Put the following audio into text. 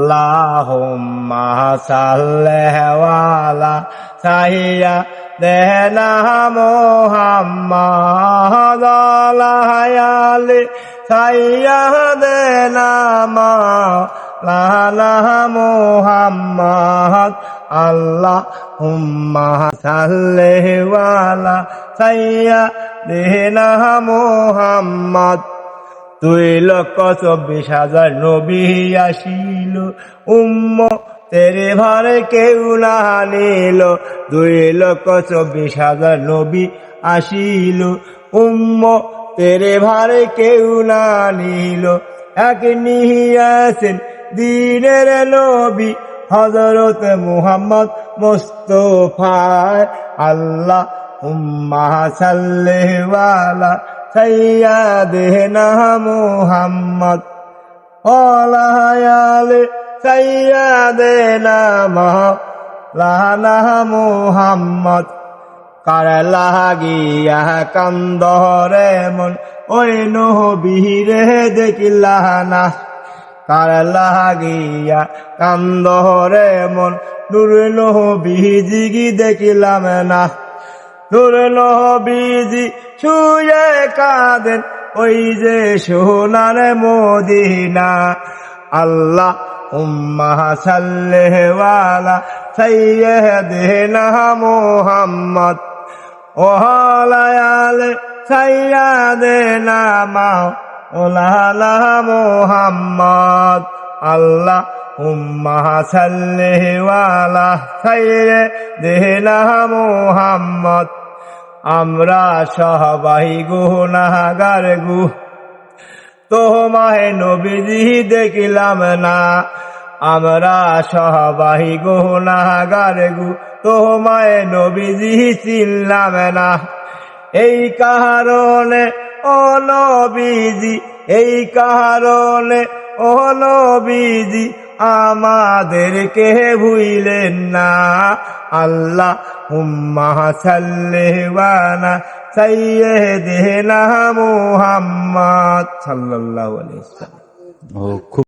আল্লাহুম্মা সাল্লি আলা সাইয়্যিদিনা মুহাম্মাদ আলা আলি সাইয়্যিদিনা মাওলানা মুহাম্মাদ আল্লাহুম্মা সাল্লি আলা সাইয়্যিদিনা মুহাম্মাদ 2,24,000 নবী আসিল উম্মতের ভারে কেউ না নিল 2,24,000 নবী আসিল উম্মতের ভারে কেউ না নিল এক নিয়াছেন দ্বীনের নবী হযরত মুহাম্মদ মুস্তাফা আল্লাহুম্মা সাল্লি আলা সাইয়্যিদিনা মুহাম্মদ ওয়ালা আলি সাইয়্যিদিনা মাওলানা মুহাম্মদ কার লাগিয়া কান্দরে মন ওই নবীরে দেখিলা না কার লাগিয়া কান্দরে মন নূর নবীজি দেখিলাম না নূর নবীজি শুয়ে কাঁদেন ওই যে সোনার মদিনা আল্লাহুম্মা সাল্লি আলা সাইয়্যিদিনা মুহাম্মদ ওয়ালা আলি সাইয়্যিদিনা মাওলানা মুহাম্মদ আল্লাহুম্মা সাল্লি আলা সাইয়্যিদিনা মুহাম্মদ আমরা সবাই গুনাহগার তোমায় নবীজি দেখিলাম না আমরা সবাই গুনাহগার তোমায় নবীজি চিনলাম না এই কারণে ও নবীজি এই কারণে ও নবীজি আমাদেরকে ভুইলেন না আল্লাহুম্মা সাল্লি আলা সাইয়্যিদিনা মুহাম্মদ সাল্লাল্লাহু আলাইহি ওয়াসাল্লাম।